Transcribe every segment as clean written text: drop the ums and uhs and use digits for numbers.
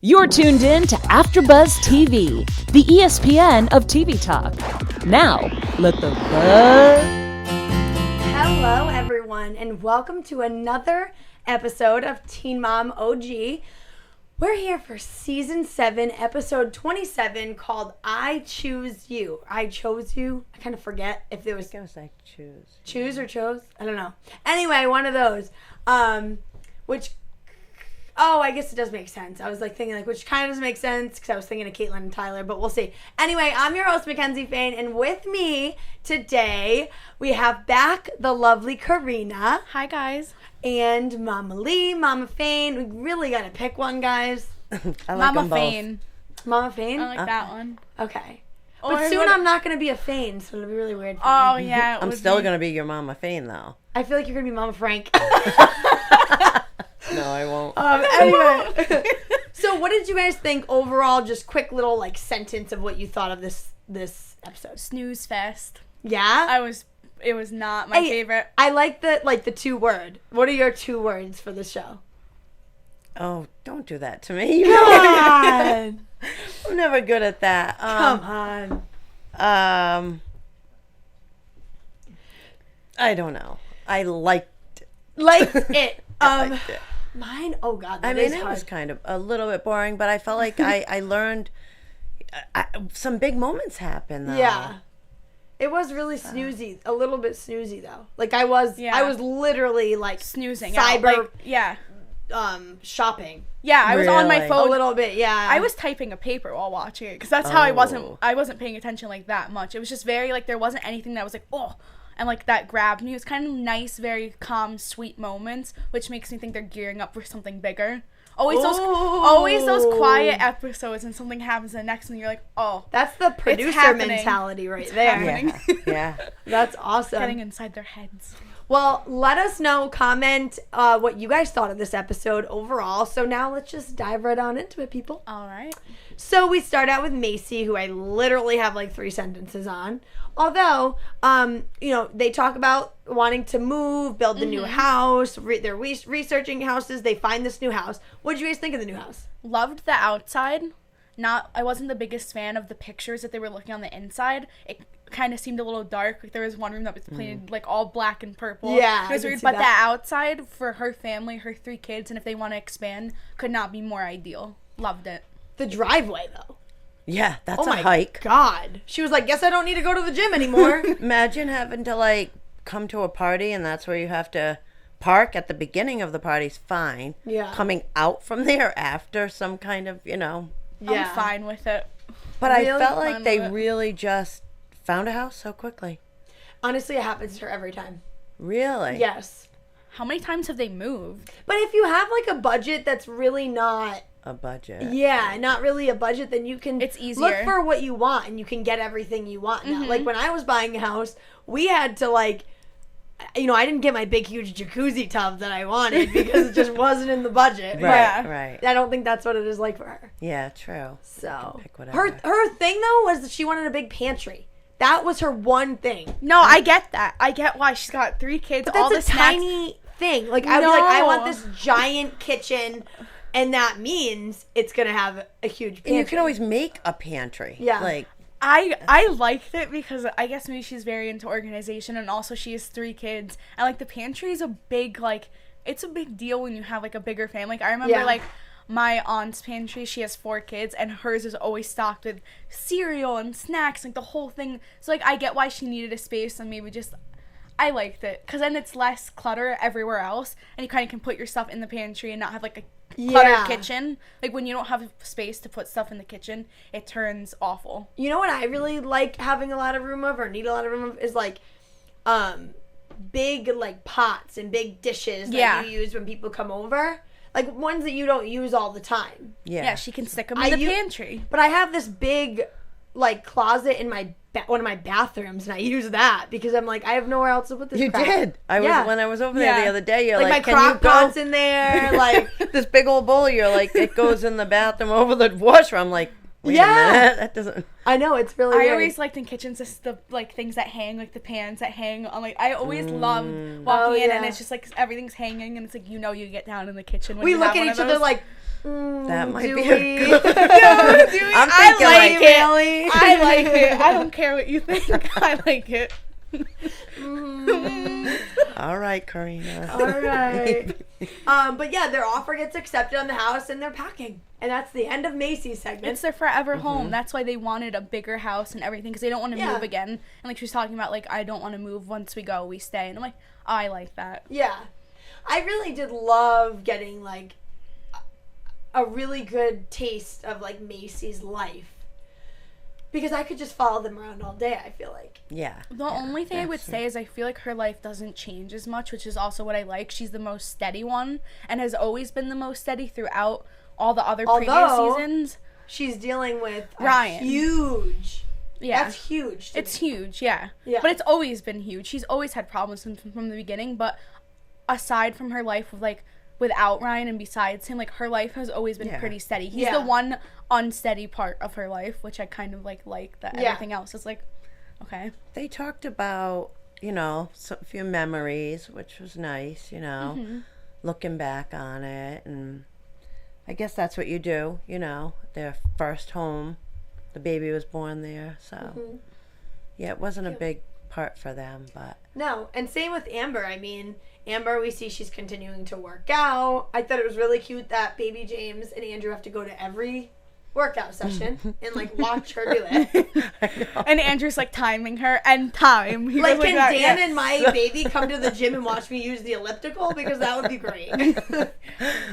You're tuned in to AfterBuzz TV, the ESPN of TV talk. Now, let the buzz... Hello, everyone, and welcome to another episode of Teen Mom OG. We're here for Season 7, Episode 27, called I Choose You. I Chose You. I kind of forget if there was... I think it was like choose. Choose or chose? I don't know. Anyway, one of those. I guess it does make sense. I was thinking which kind of doesn't make sense because I was thinking of Catelynn and Tyler, but we'll see. Anyway, I'm your host, Mackenzie Fain, and with me today, we have back the lovely Karina. Hi, guys. And Mama Lee, Mama Fain. We really got to pick one, guys. I like Mama them both. Fain. Mama Fain? I like that one. Okay. Or But soon I'm not going to be a Fain, so it'll be really weird for Oh, me. yeah. I'm still going to be your Mama Fain, though. I feel like you're going to be Mama Frank. No, I won't. Anyway. So what did you guys think overall? Just quick little sentence of what you thought of this episode. Snooze fest. Yeah? It was not my favorite. I like the 2 word. What are your 2 words for the show? Oh, don't do that to me. Come on. I'm never good at that. Come on. I don't know. I liked it. Liked it. I liked it. Mine? Oh, God. It was kind of a little bit boring, but I felt like I learned some big moments happened, though. Yeah. It was really snoozy. A little bit snoozy, though. I was literally Snoozing cyber out. shopping. Yeah, I was on my Really? phone. A little bit, yeah. I was typing a paper while watching it because that's how I wasn't paying attention that much. It was just very there wasn't anything that was and that grabbed me. It was kind of nice, very calm, sweet moments, which makes me think they're gearing up for something bigger. Always those quiet episodes and something happens in the next and you're like, oh. That's the producer happening. mentality right there. happening. Yeah. That's awesome. Getting inside their heads. Well, let us know, comment what you guys thought of this episode overall. So now let's just dive right on into it, people. All right. So we start out with Macy, who I literally have 3 sentences on. Although, they talk about wanting to move, build the new house. They're researching houses. They find this new house. What did you guys think of the new house? Loved the outside. I wasn't the biggest fan of the pictures that they were looking on the inside. It kind of seemed a little dark. There was one room that was painted all black and purple. Yeah, it was weird. But the outside for her family, her 3 kids, and if they want to expand, could not be more ideal. Loved it. The driveway, though. Yeah, that's Oh a hike. God. She was like, guess I don't need to go to the gym anymore. Imagine having to, come to a party and that's where you have to park at the beginning of the party's fine. Yeah. Coming out from there after some kind of, Yeah. I'm fine with it. But Really I felt fun like they with it. really just found a house so quickly. Honestly, it happens to her every time. Really? Yes. How many times have they moved? But if you have a budget that's really not... A budget. Yeah, not really a budget, then you can It's easier. look for what you want and you can get everything you want now. When I was buying a house, we had to I didn't get my big huge jacuzzi tub that I wanted because it just wasn't in the budget. Right, But right. I don't think that's what it is for her. Yeah, true. So Pick whatever. her thing though was that she wanted a big pantry. That was her one thing. No, I get that. I get why she's got 3 kids. But all that's the a snacks. tiny thing. I'd be I want this giant kitchen. And that means it's going to have a huge pantry. And you can always make a pantry. Yeah. I liked it because I guess maybe she's very into organization and also she has 3 kids. And the pantry is a big it's a big deal when you have a bigger family. I remember my aunt's pantry, she has 4 kids and hers is always stocked with cereal and snacks, the whole thing. So I get why she needed a space and maybe just I liked it because then it's less clutter everywhere else and you kind of can put your stuff in the pantry and not have a cluttered kitchen. When you don't have space to put stuff in the kitchen, it turns awful. You know what I really like having a lot of room of or need a lot of room of is big pots and big dishes that you use when people come over. Ones that you don't use all the time. Yeah, she can stick them in the pantry. But I have this big closet in my one of my bathrooms and I use that because I'm I have nowhere else to put this You crap. did. When I was over there the other day, you're my can crock you go? pot's in there, This big old bowl, you're it goes in the bathroom over the washer. I'm wait a minute, that doesn't... I know, it's really weird. I always liked in kitchens just the things that hang, the pans that hang on I always loved walking in and it's just everything's hanging and it's you get down in the kitchen when we you look have at one each of other those. That might do be we? a good. No, do we? I'm I thinking like like it. I like it. I don't care what you think. I like it. All right, Karina. All right. But yeah, their offer gets accepted on the house and they're packing. And that's the end of Macy's segment. It's their forever home. That's why they wanted a bigger house and everything, because they don't want to Yeah. move again. And like she was talking about, like, I don't want to move. Once we go, we stay. And I'm like, oh, I like that. Yeah. I really did love getting, like, a really good taste of, like, Macy's life. Because I could just follow them around all day, I feel like. Yeah. The only thing I would say is I feel like her life doesn't change as much, which is also what I like. She's the most steady one and has always been the most steady throughout all the other previous seasons. She's dealing with Ryan. Huge. Yeah. That's huge. It's huge, yeah. Yeah. But it's always been huge. She's always had problems from the beginning, but aside from her life with, like, without Ryan and besides him, like, her life has always been pretty steady. He's the one unsteady part of her life, which I kind of like that everything else is like, okay. They talked about, a few memories, which was nice, looking back on it. And I guess that's what you do, their first home. The baby was born there. So, yeah, it wasn't a big part for them, but. No, and same with Amber. I mean, Amber, we see she's continuing to work out. I thought it was really cute that baby James and Andrew have to go to every workout session and, like, watch her do it. And Andrew's, like, timing her and time. He Like, goes can that, Dan and my baby come to the gym and watch me use the elliptical? Because that would be great.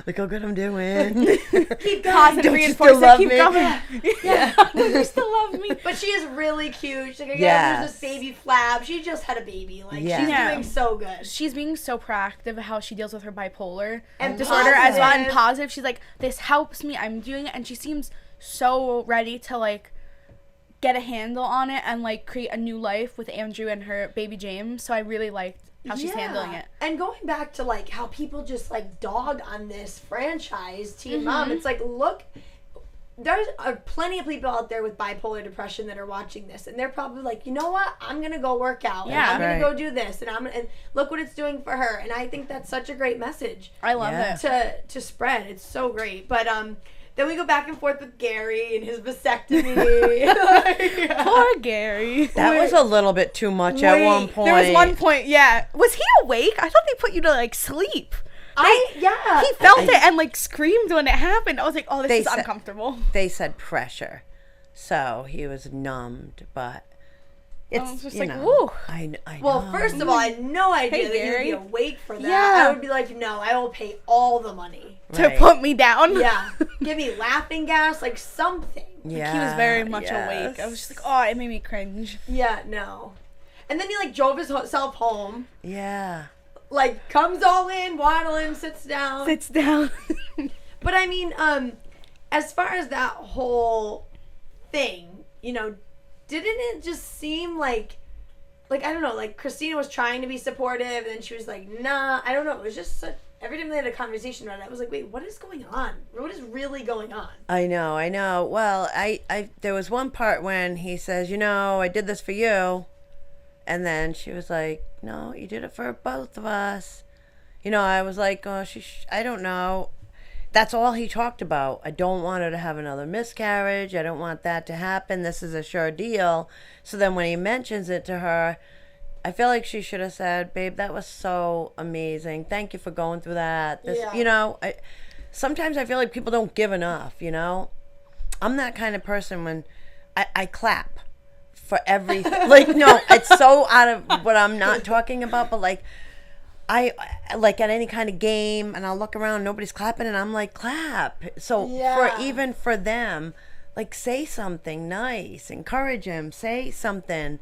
Look how good I'm doing. Keep Positive going. reinforcement. Keep going. Yeah. You still love me. But she is really cute. She's like, again, Yes. there's this baby Flab. She just had a baby. Like, Yeah. she's Yeah. doing so good. She's being so proactive of how she deals with her bipolar And disorder as well, and positive. positive. She's like, this helps me. I'm doing it, and she seems so ready to, like, get a handle on it and, like, create a new life with Andrew and her baby James. So I really liked how she's handling it. And going back to, like, how people just, like, dog on this franchise, Teen Mom, it's like, look, there's plenty of people out there with bipolar depression that are watching this, and they're probably like, you know what, I'm gonna go work out, and Yeah. I'm gonna Right. go do this, and and look what it's doing for her. And I think that's such a great message I love Yeah. it. to spread. It's so great. But then we go back and forth with Gary and his vasectomy. Poor Gary. That was a little bit too much at one point. There was one point, yeah. Was he awake? I thought they put you to, like, sleep. Yeah. He felt it and, like, screamed when it happened. I was like, oh, this They is said- uncomfortable. They said pressure. So he was numbed, but it's was just you like, know, woo. I know. Well, first of all, I had no idea Hey, that you'd Gary. be awake for that. Yeah. I would be like, no, I will pay all the money. To Right. put me down. Yeah. Give me laughing gas, like something. Yeah, He was very much yes. awake. I was just like, oh, it made me cringe. Yeah, no. And then he, like, drove himself home, Yeah. like, comes all in, waddling, sits down. Sits down. But I mean, as far as that whole thing, you know, didn't it just seem like I don't know, like Christina was trying to be supportive and then she was like, nah, I don't know. It was just every time they had a conversation about it, I was like, wait, what is going on? What is really going on? I know. Well, I there was one part when he says, I did this for you. And then she was like, no, you did it for both of us. I was like, oh, I don't know. That's all he talked about. I don't want her to have another miscarriage. I don't want that to happen. This is a sure deal. So then when he mentions it to her, I feel like she should have said, babe, that was so amazing. Thank you for going through that. Yeah. Sometimes I feel like people don't give enough, I'm that kind of person when I clap for everything. No, it's so out of what I'm not talking about, but I like at any kind of game and I'll look around, nobody's clapping and I'm like, clap. So Yeah. for them, like, say something nice, encourage him, say something.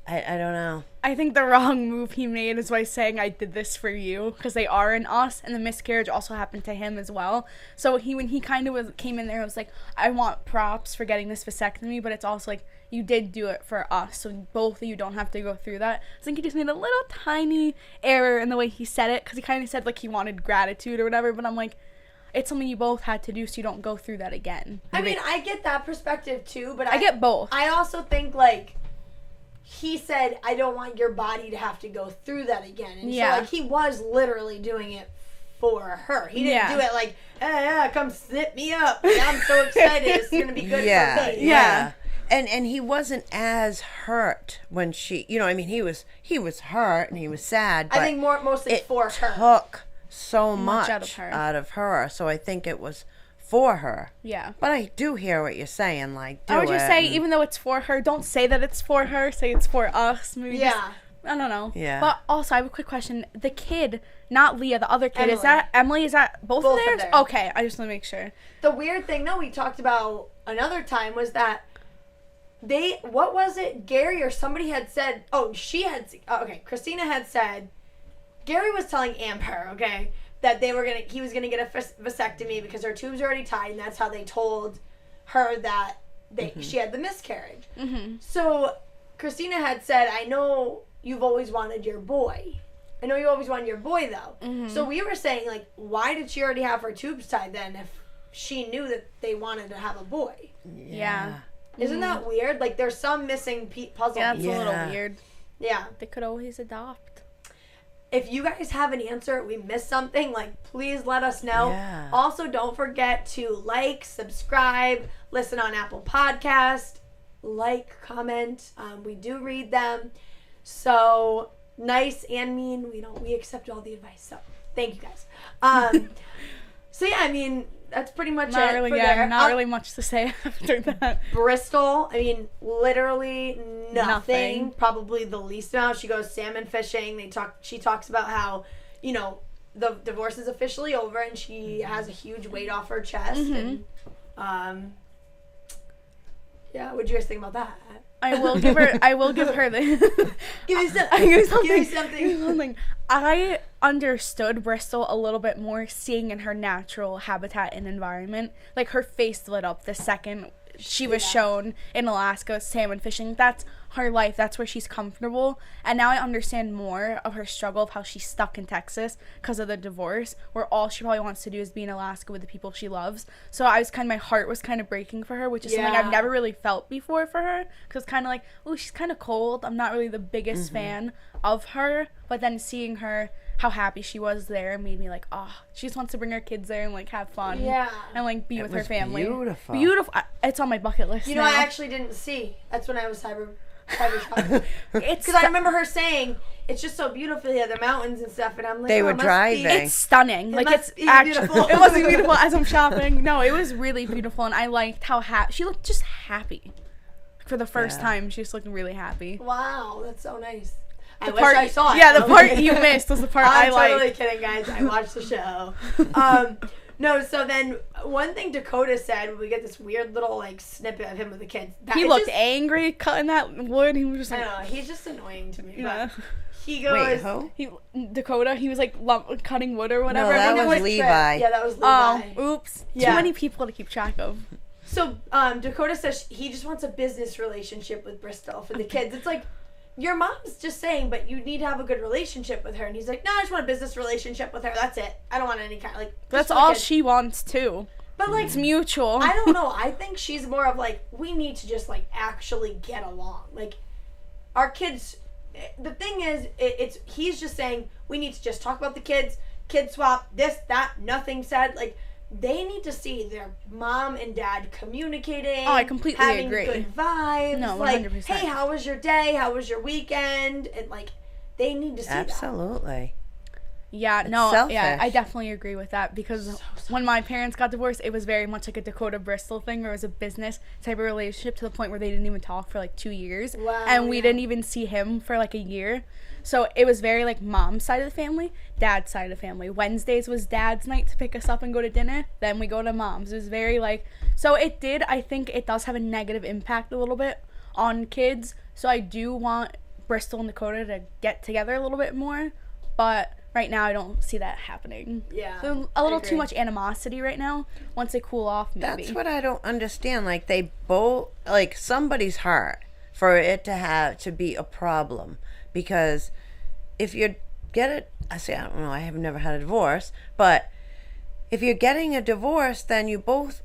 I don't know. I think the wrong move he made is by saying I did this for you, because they are in us, and the miscarriage also happened to him as well. So when he kind of came in there, I was like, I want props for getting this vasectomy, but it's also like, you did do it for us, so both of you don't have to go through that. I think he just made a little tiny error in the way he said it, because he kind of said like he wanted gratitude or whatever, but I'm like, it's something you both had to do so you don't go through that again. I mean, I get that perspective too, but I get both. I also think he said, I don't want your body to have to go through that again. And Yeah. so he was literally doing it for her. He didn't Yeah. do it like, hey, come snip me up. Like, I'm so excited. It's going to be good for me. Yeah. And he wasn't as hurt when she, you know, I mean, he was hurt and he was sad. But I think mostly for her. Took so much out of her. So I think it was for her. Yeah. But I do hear what you're saying. Like, do I would just say, and- even though it's for her, don't say that it's for her. Say it's for us. Maybe just, I don't know. Yeah. But also, I have a quick question. The kid, not Leah, the other kid, Emily. is that Emily? Is that both Both of of theirs? theirs. Okay, I just want to make sure. The weird thing, though, we talked about another time was that what was it? Gary or somebody had said, Christina had said, Gary was telling Amber, okay, that he was gonna get a vasectomy because her tubes are already tied, and that's how they told her that she had the miscarriage. Mm-hmm. So Christina had said, I know you've always wanted your boy. I know you always wanted your boy, though. Mm-hmm. So we were saying, like, why did she already have her tubes tied then if she knew that they wanted to have a boy? Yeah. Isn't that weird? Like, there's some missing puzzle Yeah, that's pieces. a little weird. Yeah. They could always adopt. If you guys have an answer, we missed something, like, please let us know. Yeah. Also, don't forget to like, subscribe, listen on Apple Podcast, like, comment. We do read them. So, nice and mean, we accept all the advice. So, thank you guys. So, yeah, I mean, that's pretty much it for there. Not really much to say after that. Bristol, I mean, literally nothing. Nothing. Probably the least amount. She goes salmon fishing. She talks about how, you know, the divorce is officially over and she has a huge weight off her chest. And, yeah, what do you guys think about that? I will give her the Give me something. I understood Bristol a little bit more seeing in her natural habitat and environment. Like, her face lit up the second she was shown in Alaska salmon fishing. That's her life. That's where she's comfortable. And now I understand more of her struggle of how she's stuck in Texas because of the divorce, where all she probably wants to do is be in Alaska with the people she loves. So my heart was kind of breaking for her, which is something I've never really felt before for her. Because kind of like, oh, she's kind of cold. I'm not really the biggest fan of her. But then seeing her, how happy she was there, made me like, oh, she just wants to bring her kids there and like have fun. Yeah. And like be with her family. Beautiful. It's on my bucket list. You know, now. I actually didn't see. That's when I was cyber shocked. It's Because I remember her saying, it's just so beautiful here, the mountains and stuff, and I'm like, They oh, were it must driving. be- It's stunning. It Like, must it's be actually beautiful. it wasn't beautiful as I'm shopping. No, it was really beautiful, and I liked how she looked just happy. For the first time, she was looking really happy. Wow, that's so nice. I The wish part I saw it. Yeah, the part you missed was the part I I'm liked. totally kidding, guys. I watched the show. No, so then one thing Dakota said, we get this weird little like snippet of him with the kids. He looked angry cutting that wood. He was just I like, don't know. He's just annoying to me. yeah. But he goes. Wait, who? Dakota, he was like cutting wood or whatever. No, that And then was when- Levi. Yeah, that was Levi. Oh, oops. Yeah. Too many people to keep track of. So Dakota says he just wants a business relationship with Bristol for the kids. It's like, your mom's just saying, but you need to have a good relationship with her. And he's like, no, I just want a business relationship with her. That's it. I don't want any kind of, like, That's just for the all kids. she wants too. But, like, It's mutual. I don't know. I think she's more of, like, we need to just, like, actually get along. Like, our kids, the thing is, he's just saying, we need to just talk about the kids, kid swap, this, that, nothing said. Like, they need to see their mom and dad communicating. Oh, I completely having agree. good vibes. No, 100%. Like, hey, how was your day? How was your weekend? And, like, they need to see that. Absolutely. Yeah, no, selfish. yeah, I definitely agree with that because when my parents got divorced, it was very much like a Dakota Bristol thing where it was a business type of relationship to the point where they didn't even talk for like 2 years. Wow, and we yeah. didn't even see him for like a year. So it was very like mom's side of the family, dad's side of the family. Wednesdays was dad's night to pick us up and go to dinner. Then we go to mom's. It was very like, so I think it does have a negative impact a little bit on kids. So I do want Bristol and Dakota to get together a little bit more. But right now, I don't see that happening. Yeah, So a little I too agree. much animosity right now. Once they cool off, maybe. That's what I don't understand. Like, they both, like, somebody's hurt for it to be a problem. Because if you get it, I don't know, I have never had a divorce, but if you're getting a divorce, then you both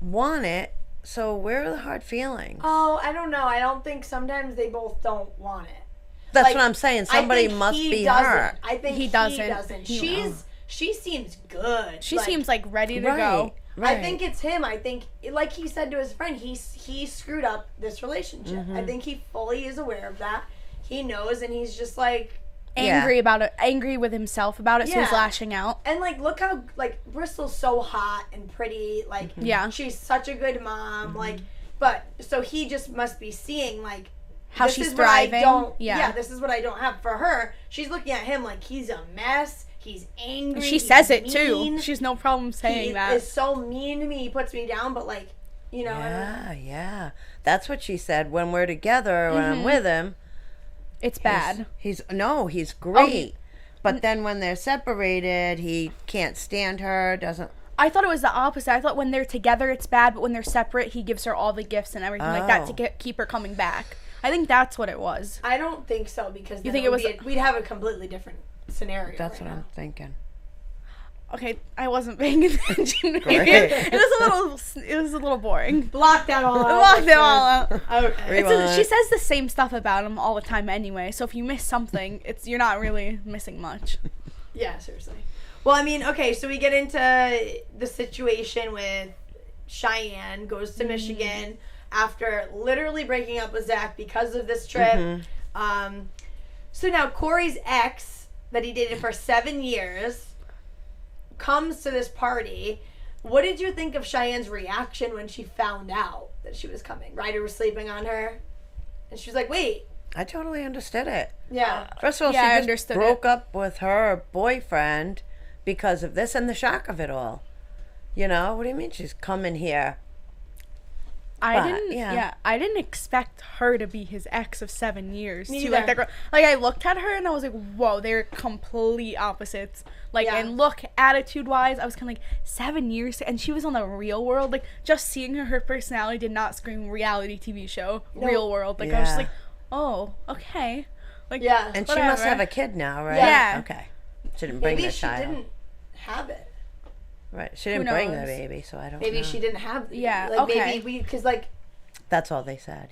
want it. So where are the hard feelings? Oh, I don't know. I don't think sometimes they both don't want it. That's like, what I'm saying. I Somebody think must he be doesn't. hurt. I think He doesn't. She's she seems good. She seems like ready to go. Right. I think it's him. I think, like he said to his friend, he screwed up this relationship. I think he fully is aware of that. He knows, and he's just like angry about it, angry with himself about it, so he's lashing out. And like, look how like Bristol's so hot and pretty, like she's such a good mom, like, but so he just must be seeing like how she's thriving. This is what I don't have for her. She's looking at him like he's a mess. He's angry. She says it too. She's no problem saying that. He is so mean to me. He puts me down, but like, you know. Yeah. That's what she said. When we're together, when I'm with him, it's bad. He's great. But then when they're separated, he can't stand her. Doesn't. I thought it was the opposite. I thought when they're together, it's bad, but when they're separate, he gives her all the gifts and everything like that to keep her coming back. I think that's what it was. I don't think so because you think it was? We'd have a completely different scenario. That's what I'm thinking. Okay, I wasn't paying attention. It was a little boring. Block that all out. Okay. She says the same stuff about him all the time anyway. So if you miss something, you're not really missing much. Yeah, seriously. Well, I mean, okay, so we get into the situation with Cheyenne goes to Michigan after literally breaking up with Zach because of this trip. So now Cory's ex that he dated for 7 years comes to this party. What did you think of Cheyenne's reaction when she found out that she was coming? Ryder was sleeping on her, and she was like, wait. I totally understood it. Yeah. First of all, she just broke up with her boyfriend because of this and the shock of it all. You know, what do you mean she's coming here? I didn't expect her to be his ex of 7 years. Me too. Like that girl, like I looked at her and I was like, whoa, they're complete opposites. Like and look, attitude wise, I was kind of like 7 years, and she was on the Real World. Like just seeing her personality did not scream reality TV show. Real World. Like I was just like, oh, okay. Like and she must have a kid now, right? Yeah. Okay. She didn't bring the child. Maybe she didn't have it. Right, she didn't bring the baby, so I don't know. Maybe she didn't have the baby. Like, maybe because, like... That's all they said,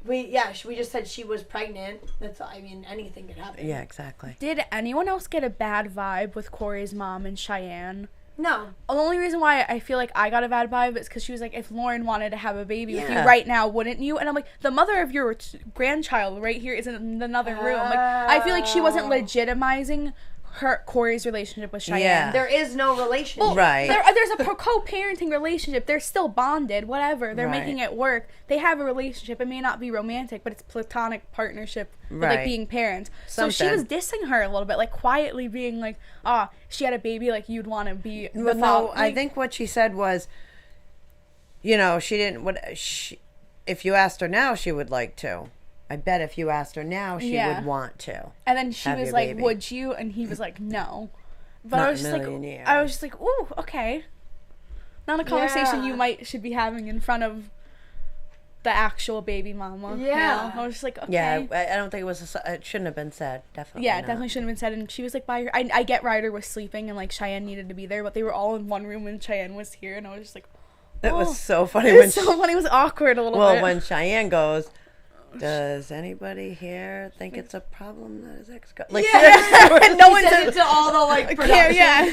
We just said she was pregnant. That's, I mean, anything could happen. Yeah, exactly. Did anyone else get a bad vibe with Cory's mom and Cheyenne? No. The only reason why I feel like I got a bad vibe is because she was like, if Lauren wanted to have a baby with you right now, wouldn't you? And I'm like, the mother of your grandchild right here is in another room. Like, I feel like she wasn't legitimizing Cory's relationship with Cheyenne. Yeah. There is no relationship. Well, right. There's a co-parenting relationship. They're still bonded, whatever. They're making it work. They have a relationship. It may not be romantic, but it's platonic partnership with like being parents. So she was dissing her a little bit, like quietly being like, she had a baby, like you'd want to be the father. I think what she said was, you know, she didn't, if you asked her now, she would like to. I bet if you asked her now, she would want to. And then she was like, would you? And he was like, no. But I was just like, ooh, okay. Not a conversation you should be having in front of the actual baby mama. Yeah. I was just like, okay. Yeah, I don't think it shouldn't have been said. Definitely. Yeah, it definitely shouldn't have been said. And she was like, I get Ryder was sleeping and like Cheyenne needed to be there, but they were all in one room when Cheyenne was here. And I was just like, it was so funny. It was so funny. It was awkward a little bit. Well, when Cheyenne goes, does anybody here think it's a problem that his ex got? Like, and no one said it to all the like production. Yeah.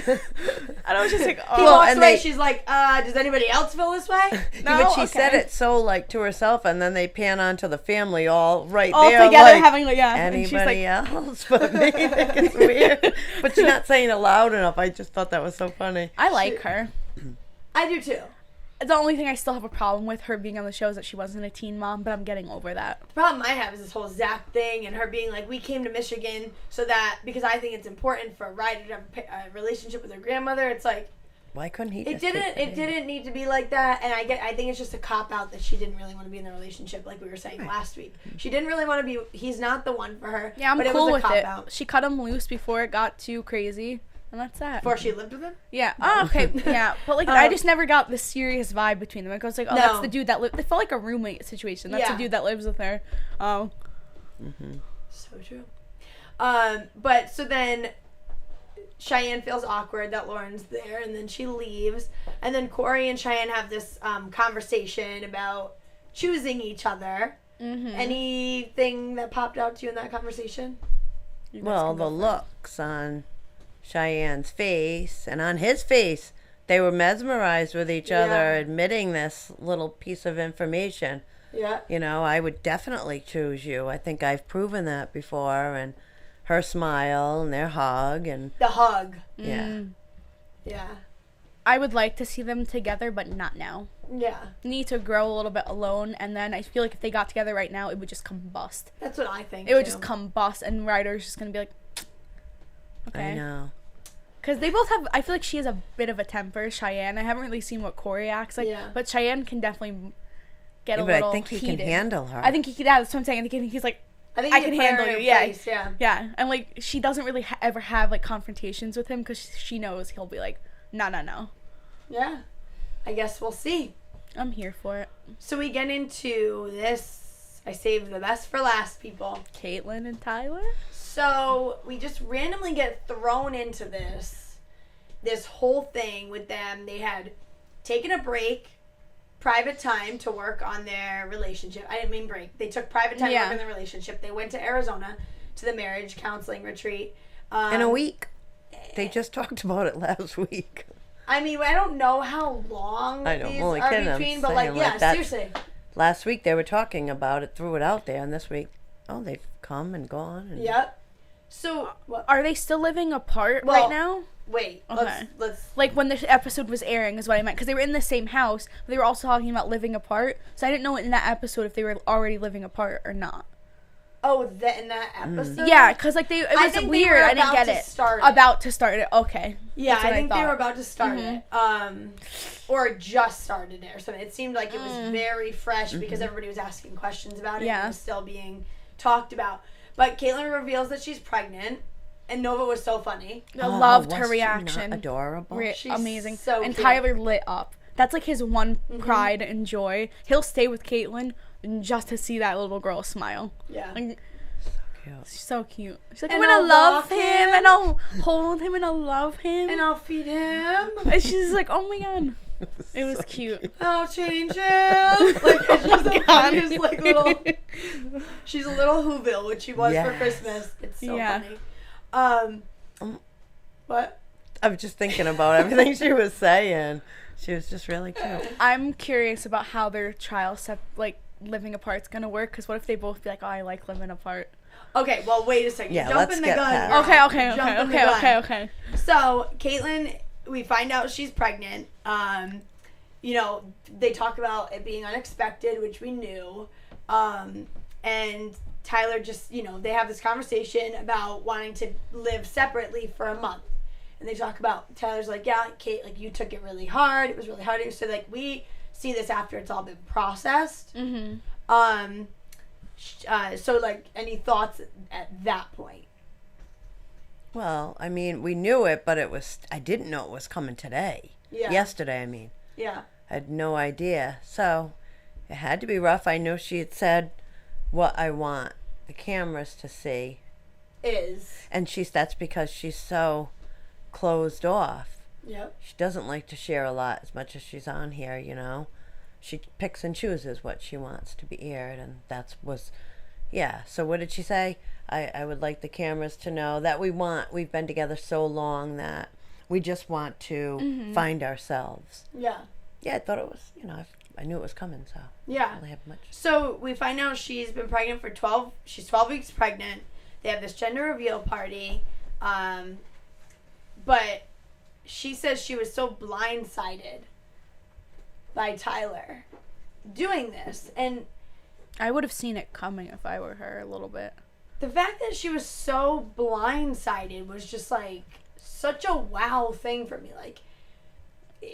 And I was just like, he walks away. She's like, does anybody else feel this way? No, but she said it so like to herself, and then they pan on to the family all there, together like, having anybody else but me. Think it's weird, but she's not saying it loud enough. I just thought that was so funny. I like her. I do too. The only thing I still have a problem with her being on the show is that she wasn't a teen mom, but I'm getting over that. The problem I have is this whole Zach thing and her being like, we came to Michigan so that, because I think it's important for Ryder to have a relationship with her grandmother. It's like, why couldn't he it didn't need to be like that. And I think it's just a cop-out that she didn't really want to be in the relationship, like we were saying last week. She didn't really want to be, he's not the one for her. Yeah, I'm cool with it. She cut him loose before it got too crazy. And that's that. Before she lived with him? Yeah. Oh, okay. Yeah. But, like, I just never got the serious vibe between them. Like, I was like, that's the dude that lived. It felt like a roommate situation. That's the dude that lives with her. Oh. Mm-hmm. So true. But, so then Cheyenne feels awkward that Lauren's there, and then she leaves. And then Cory and Cheyenne have this conversation about choosing each other. Mm-hmm. Anything that popped out to you in that conversation? Well, the looks on Cheyenne's face, and on his face, they were mesmerized with each other, admitting this little piece of information. Yeah. You know, I would definitely choose you. I think I've proven that before. And her smile and their hug and the hug. Yeah. Yeah. I would like to see them together, but not now. Yeah. Need to grow a little bit alone, and then I feel like if they got together right now, it would just combust. That's what I think. It would just combust, and Ryder's just gonna be like, okay. I know. Because they both have, I feel like she has a bit of a temper, Cheyenne. I haven't really seen what Cory acts like, but Cheyenne can definitely get a But little I think he heated. can handle her. I think he can, yeah, that's what I'm saying. I think he's like, I can handle you, place, yeah. And like, she doesn't really ever have like confrontations with him because she knows he'll be like, no. Yeah. I guess we'll see. I'm here for it. So we get into this. I saved the best for last, people. Catelynn and Tyler? So we just randomly get thrown into this whole thing with them. They had taken a break, private time to work on their relationship. I didn't mean break. They took private time to work on their relationship. They went to Arizona to the marriage counseling retreat. In a week. They just talked about it last week. I mean, I don't know how long these are between, but like, yeah, seriously. Last week they were talking about it, threw it out there, and this week, they've come and gone. And Yep. So, are they still living apart right now? Wait, okay. let's like when the episode was airing is what I meant, because they were in the same house, but they were also talking about living apart. So I didn't know in that episode if they were already living apart or not. Oh, in that episode? Yeah, because like it was weird. I didn't get it. About to start it. Okay. Yeah, I think they were about to start it. Or just started it or something. It seemed like it was very fresh because everybody was asking questions about it. And it was still being talked about. But Catelynn reveals that she's pregnant. And Nova was so funny. I loved her reaction. Adorable. She's amazing. So and cute. Tyler lit up. That's like his one pride and joy. He'll stay with Catelynn just to see that little girl smile. Yeah. Like, Cute. she's so cute. She's like, And I'm gonna I'll love him, and I'll hold him, and I'll love him. And I'll feed him. And she's like, oh my god. It was cute. I'll change him. Like, she's the funniest, like, little... She's a little Whoville, which she was for Christmas. It's so funny. What? I was just thinking about everything she was saying. She was just really cute. I'm curious about how their trial living apart's gonna work, because what if they both be like, oh, I like living apart. Okay, well, wait a second. Yeah, Jump let's in the get gun. past. girl. Okay. So, Catelynn, we find out she's pregnant. You know, they talk about it being unexpected, which we knew. And Tyler just, you know, they have this conversation about wanting to live separately for a month. And they talk about, Tyler's like, yeah, Kate, like, you took it really hard. It was really hard. So, like, we see this after it's all been processed. So, like, any thoughts at that point? Well, I mean, we knew it, but I didn't know it was coming today. Yeah. Yesterday, I mean. Yeah. I had no idea. So, it had to be rough. I know she had said what I want the cameras to see. And that's because she's so closed off. Yep. She doesn't like to share a lot as much as she's on here, you know. She picks and chooses what she wants to be aired, and so what did she say? I would like the cameras to know that we've been together so long that we just want to find ourselves. Yeah. Yeah, I thought it was, you know, I knew it was coming, so yeah. I don't really have much. So we find out she's been pregnant for 12 weeks pregnant. They have this gender reveal party. But she says she was so blindsided by Tyler doing this. And I would have seen it coming if I were her a little bit. the fact that she was so blindsided was just like such a wow thing for me. Like,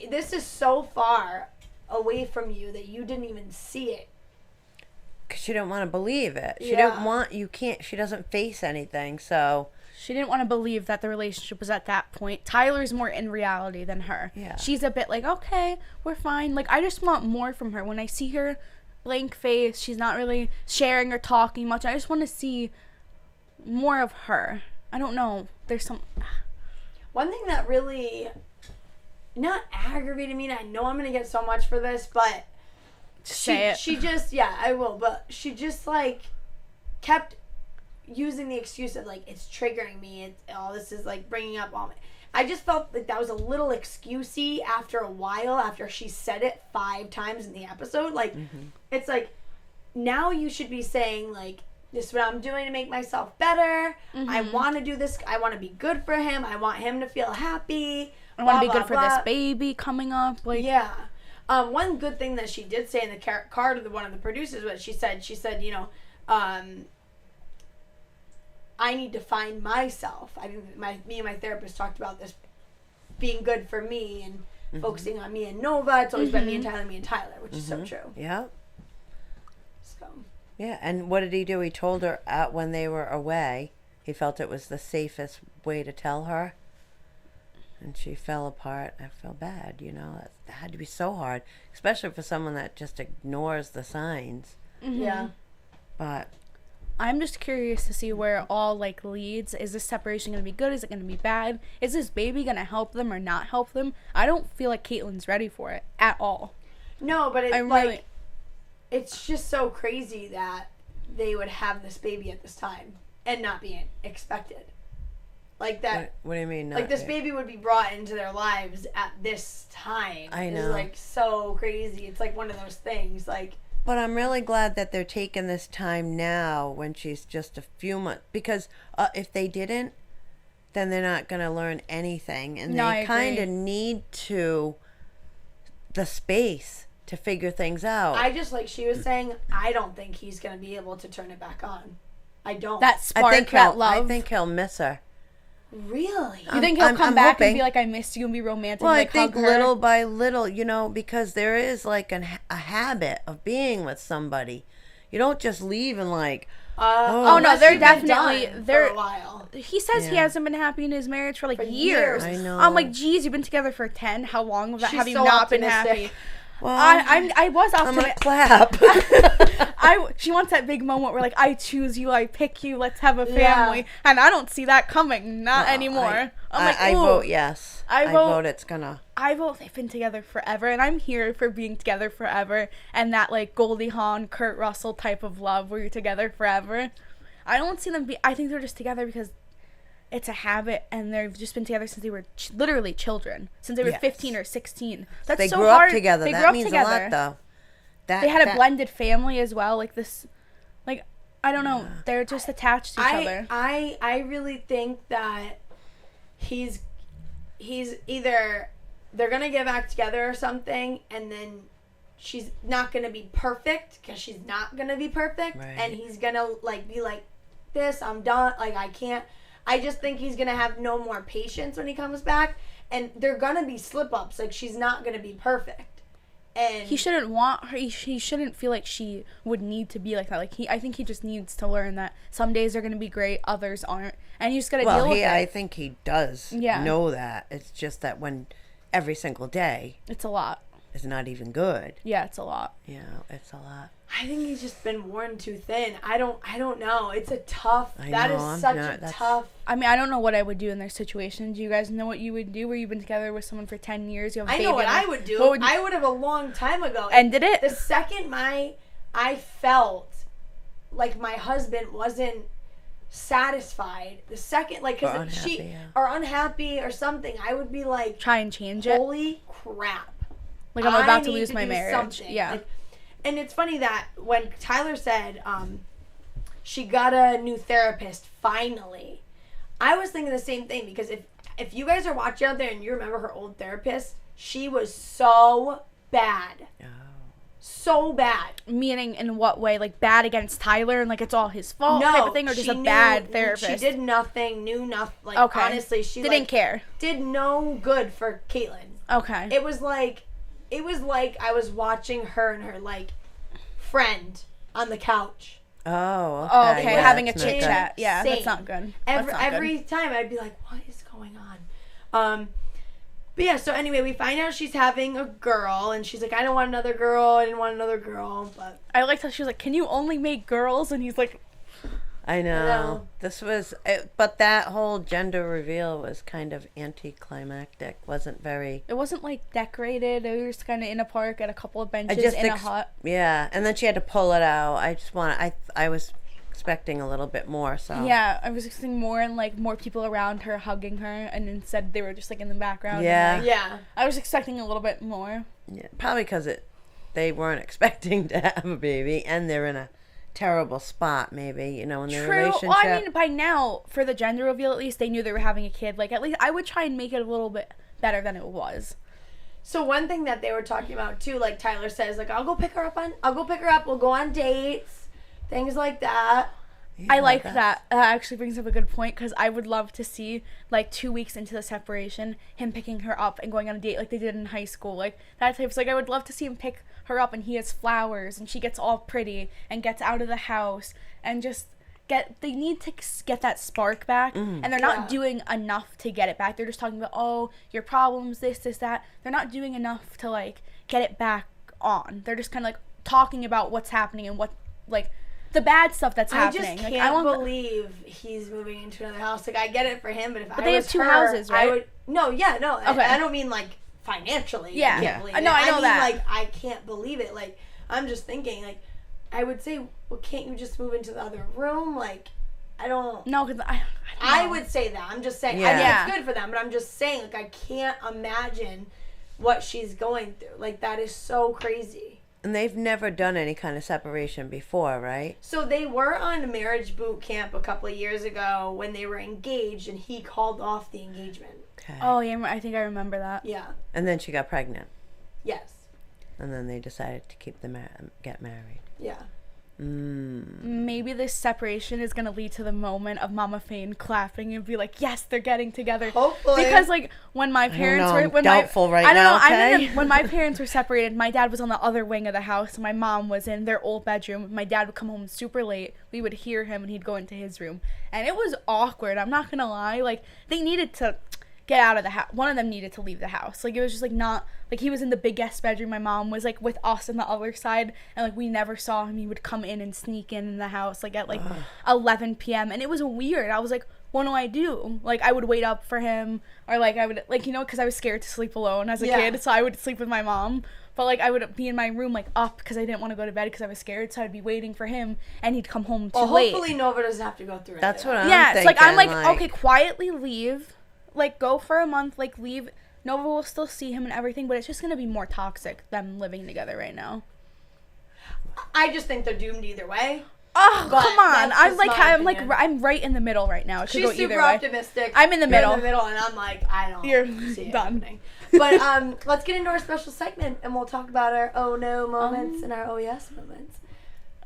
this is so far away from you that you didn't even see it. Because she didn't want to believe it. She Yeah. she doesn't face anything, so. She didn't want to believe that the relationship was at that point. Tyler's more in reality than her. Yeah. She's a bit like, okay, we're fine. Like, I just want more from her. When I see her blank face, she's not really sharing or talking much. I just want to see more of her. I don't know. There's some... One thing that really, not aggravated me, and I know I'm going to get so much for this, but Say it. She just, yeah, I will, but she just, like, kept, using the excuse of like it's triggering me. This is like bringing up all my. I just felt like that was a little excusey after a while. After she said it 5 times in the episode, like it's like now you should be saying like this is what I'm doing to make myself better. I want to do this. I want to be good for him. I want him to feel happy. I want to be good for this baby coming up. Like one good thing that she did say in the card to one of the producers was she said you know. I need to find myself. I think me and my therapist talked about this being good for me and focusing on me and Nova. It's always been me and Tyler, which is so true. Yeah. So. Yeah, and what did he do? He told her when they were away, he felt it was the safest way to tell her. And she fell apart. I feel bad, you know. That had to be so hard, especially for someone that just ignores the signs. Yeah. But I'm just curious to see where it all like leads. Is this separation going to be good? Is it going to be bad? Is this baby going to help them or not help them? I don't feel like Catelyn's ready for it at all. No, but it's just so crazy that they would have this baby at this time and not be expected. Like that. What do you mean? Like this baby would be brought into their lives at this time. I know. It's like so crazy. It's like one of those things. Like. But I'm really glad that they're taking this time now when she's just a few months. Because if they didn't, then they're not going to learn anything. And they kind of need the space to figure things out. I just, like she was saying, I don't think he's going to be able to turn it back on. I don't. That spark, that love. I think he'll miss her. Really? You think he'll come back and be like, I missed you and be romantic? Well, and, like, I think hug her? little by little, you know, because there is like a habit of being with somebody. You don't just leave and like, oh no, they're definitely for a while. He says he hasn't been happy in his marriage for like years. I know. I'm like, geez, you've been together for 10. How long have you so not been optimistic. happy? well, I was I'm gonna optimistic. clap. She wants that big moment where like I choose you, I pick you, let's have a family, and I don't see that coming, not anymore. I vote yes. I vote it's gonna. I vote they've been together forever, and I'm here for being together forever, and that like Goldie Hawn, Kurt Russell type of love where you're together forever. I don't see them I think they're just together because it's a habit, and they've just been together since they were literally children, since they were 15 or 16. That's they so grew hard. up together. They grew That up means together. a lot, though. They had a blended family as well, like this. Like I don't know, they're just attached to each other. I really think that he's either they're gonna get back together or something, and then she's not gonna be perfect because she's not gonna be perfect, and he's gonna like be like, this, I'm done. Like I can't. I just think he's gonna have no more patience when he comes back, and they're gonna be slip ups. Like she's not gonna be perfect, and he shouldn't want her. He shouldn't feel like she would need to be like that. Like I think he just needs to learn that some days are gonna be great, others aren't, and he's gotta deal with it. I think he does know that. It's just that when every single day, it's a lot. Is not even good. Yeah, it's a lot. Yeah, it's a lot. I think he's just been worn too thin. I don't know. It's a tough. That is such a tough. I mean, I don't know what I would do in their situation. Do you guys know what you would do? Where you've been together with someone for 10 years, you have a baby. I know what I would do. I would have a long time ago. And did it? The second I felt like my husband wasn't satisfied. The second, like, because or unhappy or something, I would be like, try and change it. Holy crap! Like I'm about to lose my marriage. Something. Yeah. Like, and it's funny that when Tyler said she got a new therapist finally, I was thinking the same thing, because if you guys are watching out there and you remember her old therapist, she was so bad. Oh. So bad. Meaning in what way? Like bad against Tyler and like it's all his fault type of thing, or just a bad therapist? She did nothing, knew nothing. Like honestly, she didn't care. Did no good for Catelynn. Okay. It was like I was watching her and her like friend on the couch. Oh, okay. Oh, okay. Yeah, Having a chit chat. Yeah, insane. that's not good. Every time I'd be like, what is going on? But yeah, so anyway, we find out she's having a girl, and she's like, I don't want another girl. I didn't want another girl. But I liked how she was like, can you only make girls? And he's like, I know. This was, but that whole gender reveal was kind of anticlimactic. Wasn't very. It wasn't like decorated. It was kind of in a park at a couple of benches in a hut. Yeah, and then she had to pull it out. I was expecting a little bit more. So yeah, I was expecting more and like more people around her hugging her, and instead they were just like in the background. Yeah. And, like, Yeah. I was expecting a little bit more. Yeah, probably because they weren't expecting to have a baby, and they're in a terrible spot, maybe, in their relationship. Well, I mean, by now, for the gender reveal, at least they knew they were having a kid. Like, at least I would try and make it a little bit better than it was. So one thing that they were talking about too, like Tyler says, like I'll go pick her up. We'll go on dates, things like that. Yeah, I like that. That actually brings up a good point, because I would love to see, like, 2 weeks into the separation, him picking her up and going on a date like they did in high school. Like, that type. So, like, I would love to see him pick her up and he has flowers and she gets all pretty and gets out of the house and just they need to get that spark back. And they're not doing enough to get it back. They're just talking about, oh, your problems, this, that. They're not doing enough to, like, get it back on. They're just kind of, like, talking about what's happening and what, like, the bad stuff that's happening. I just can't believe he's moving into another house. Like, I get it for him, but if I they was have two her, houses, right? I would. No. Okay. I don't mean like financially. Yeah. I can't believe I know it. that. Like, I can't believe it. Like, I'm just thinking. Like, I would say, well, can't you just move into the other room? Like, I don't. No, because I don't I know. would say that. I'm just saying. Yeah. I think it's good for them, but I'm just saying. Like, I can't imagine what she's going through. Like, that is so crazy. And they've never done any kind of separation before, right? So they were on marriage boot camp a couple of years ago when they were engaged, and he called off the engagement. Okay. Oh, yeah, I think I remember that. Yeah. And then she got pregnant. Yes. And then they decided to get married. Yeah. Maybe this separation is gonna lead to the moment of Mama Fane clapping and be like, "Yes, they're getting together." Hopefully. Because like when my parents were, when doubtful right I don't now, know. I'm okay? in when my parents were separated, my dad was on the other wing of the house. My mom was in their old bedroom. My dad would come home super late. We would hear him, and he'd go into his room, and it was awkward. I'm not gonna lie. Like they needed to get out of the house. One of them needed to leave the house. Like it was just like not like he was in the big guest bedroom. My mom was like with us on the other side, and like we never saw him. He would come in and sneak in the house like at like 11 p.m. and it was weird. I was like, what do I do? Like I would wait up for him, or like I would like because I was scared to sleep alone as a kid, so I would sleep with my mom. But like I would be in my room like up because I didn't want to go to bed because I was scared. So I'd be waiting for him, and he'd come home too late. Hopefully Nova doesn't have to go through it. That's what I'm Yeah, it's thinking. like I'm like okay, quietly leave. Like, go for a month, like, leave. Nova will still see him and everything, but it's just going to be more toxic, them living together right now. I just think they're doomed either way. Oh, But come on. that's I'm just like, my I'm like, opinion. I'm right in the middle right now. It could She's go either super way. optimistic. I'm in the You're middle. in the middle, and I'm like, I don't You're see it done. happening. But let's get into our special segment, and we'll talk about our oh no moments and our oh yes moments.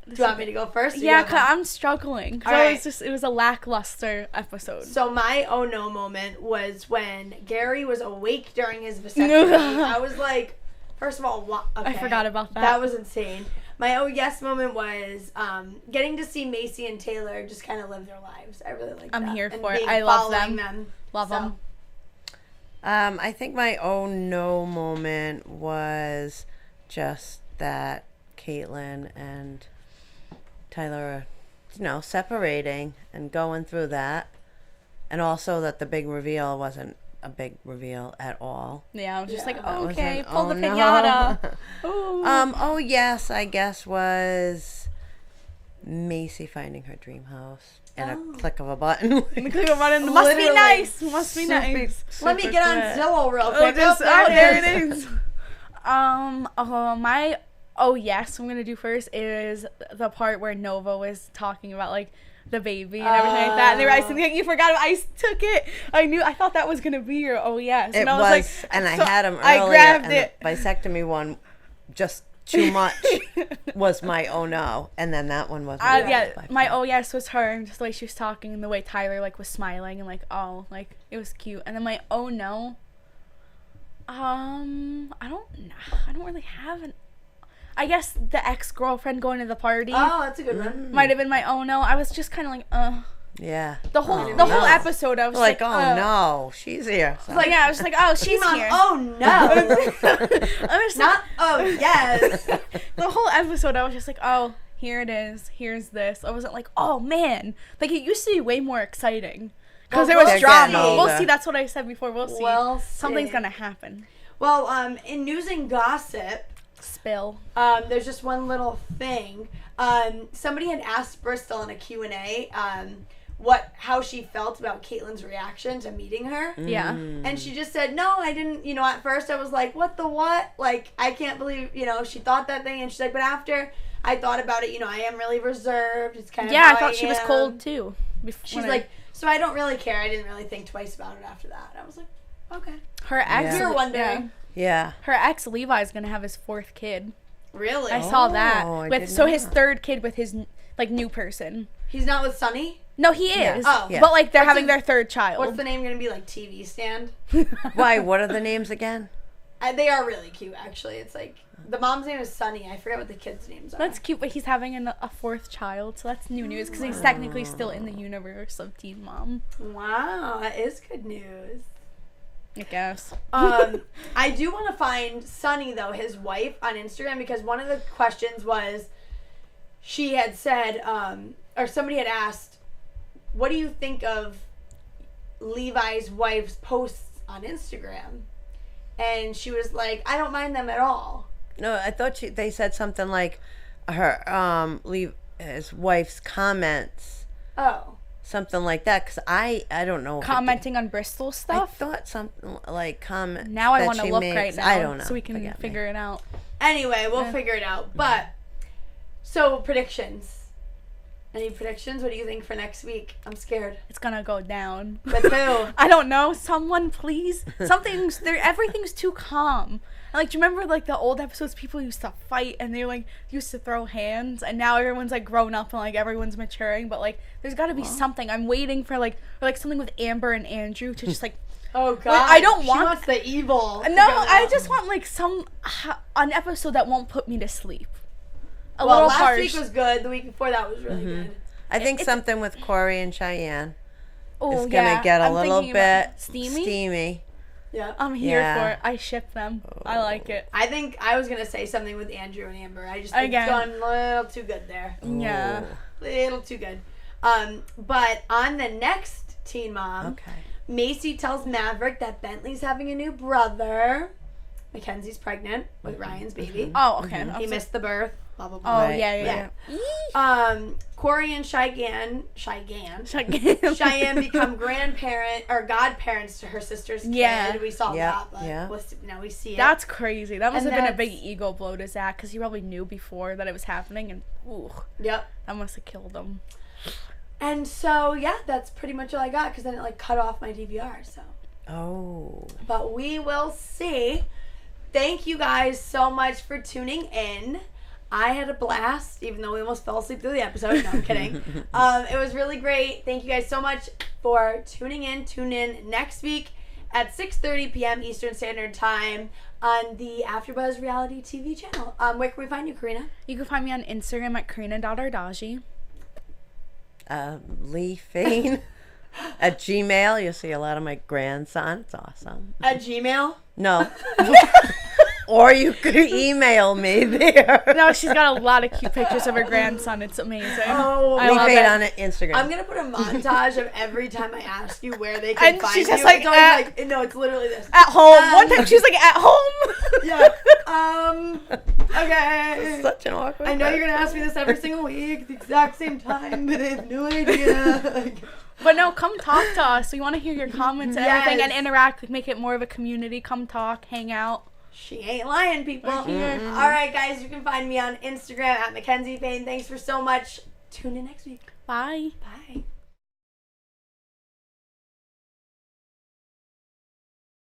Do you want me to go first? Yeah, because I'm struggling. All So right. it was a lackluster episode. So my oh no moment was when Gary was awake during his vasectomy. I was like, first of all, okay, I forgot about that. That was insane. My oh yes moment was getting to see Macy and Taylor just kind of live their lives. I really like that. I'm here And for it. being- I love following them. Love So, them. I think my oh no moment was just that Catelynn and Tyler are, separating and going through that. And also that the big reveal wasn't a big reveal at all. Yeah, I was just Yeah. like, That was okay, an pull the oh no. pinata. Ooh. Oh yes, I guess was Macy finding her dream house in a click of a button. Click a button. Must be Literally. nice. Must be nice. Let me Super get on quick. Zillow real Oh, quick. just, Oh, there it is. My oh yes, I'm gonna do first is the part where Nova was talking about like the baby and everything like that. And they were like, you forgot. I took it. I thought that was gonna be your oh yes. It And I was, like, and I so had him earlier. I grabbed and it. The vasectomy one, just too much, was my oh no, and then that one was. My oh yes was her, and just the way she was talking and the way Tyler like was smiling and like oh like it was cute. And then my oh no. I don't really have an. I guess the ex-girlfriend going to the party Oh, that's a good one. might have been my oh no. I was just kind of like Yeah. the whole Oh, the whole no. episode. I was Like, like oh no, she's here. So- Like yeah, I was just like oh she's Mom, here. oh no. I was Not oh yes. the whole episode. I was just like oh here it is. Here's this. I wasn't like oh man. Like it used to be way more exciting. Because Well, there was we'll drama. see. We'll see. That's what I said before. We'll see. We'll Something's see. gonna happen. Well, in news and gossip, Spill. there's just one little thing. Somebody had asked Bristol in a Q&A how she felt about Catelyn's reaction to meeting her. Yeah. And she just said, no, I didn't, at first I was like, what the what? Like, I can't believe, she thought that thing. And she's like, but after I thought about it, I am really reserved. It's kind of I how thought she was cold too. She's like, so I don't really care. I didn't really think twice about it after that. I was like, okay. Her ex, You're wondering. Yeah. Her ex Levi's gonna have his 4th kid. Really? I saw that. His 3rd kid with his new person. He's not with Sunny? No, he is. Yeah. Oh. Yeah. But they're having their 3rd child. What's the name going to be? Like TV stand? Why? What are the names again? They are really cute, actually. It's like the mom's name is Sunny. I forget what the kids' names are. That's cute, but he's having a 4th child, so that's new news because he's technically still in the universe of Teen Mom. Wow, that is good news. I guess. I do want to find Sunny, though, his wife, on Instagram, because one of the questions was, she had said, or somebody had asked, what do you think of Levi's wife's posts on Instagram? And she was like, I don't mind them at all. No, I thought they said something like her his wife's comments. Oh. Something like that, because I don't know. Commenting on Bristol stuff? I thought something like comment. Now I want to look right now. I don't know. So we can figure it out. Anyway, we'll figure it out. But, so predictions. Any predictions? What do you think for next week? I'm scared. It's gonna go down. But who? I don't know. Someone, please. Everything's too calm. And, do you remember, the old episodes, people used to fight, and they, used to throw hands, and now everyone's, grown up, and, everyone's maturing, but, there's gotta be something. I'm waiting for, something with Amber and Andrew to just, oh, God. I don't She want... wants the evil. No, I just want, an episode that won't put me to sleep. Last week was good. The week before that was really good. I think something with Cory and Cheyenne is yeah. gonna get a I'm little thinking bit about steamy. Yeah. I'm here Yeah. for it. I ship them. I like it. I think I was going to say something with Andrew and Amber. I just think it's gone a little too good there. Yeah. Little too good. But on the next Teen Mom, Macy tells Maverick that Bentley's having a new brother. Mackenzie's pregnant with Ryan's baby. Oh, okay. He missed the birth. Blah, blah, blah. Oh, Right. yeah. Cory and Cheyenne become grandparent or godparents to her sister's kid. Yeah. We saw that, but now we see it. That's crazy. That must And have been a big ego blow to Zach because he probably knew before that it was happening, and Yep. that must have killed him. And so, yeah, that's pretty much all I got because then it cut off my DVR. So. Oh. But we will see. Thank you guys so much for tuning in. I had a blast, even though we almost fell asleep through the episode. No, I'm kidding. It was really great. Thank you guys so much for tuning in. Tune in next week at 6:30 p.m. Eastern Standard Time on the AfterBuzz Reality TV channel. Where can we find you, Karina? You can find me on Instagram at Karina.Ardaji. Lee Fane at Gmail. You'll see a lot of my grandson. It's awesome. At Gmail? No. Or you could email me there. No, she's got a lot of cute pictures of her grandson. It's amazing. Oh, I Lee love Fane it. on Instagram. I'm going to put a montage of every time I ask you where they can And find she's you. just like, It's always no, it's literally this. At home. One time she was at home. Yeah. Okay. Such an awkward. I know you're going to ask me this every single week at the exact same time, but I have no idea. But no, come talk to us. We want to hear your comments and everything and Yes. interact, make it more of a community. Come talk, hang out. She ain't lying, people. All right, guys, you can find me on Instagram at Mackenzie Fane. Thanks for so much. Tune in next week. Bye. Bye.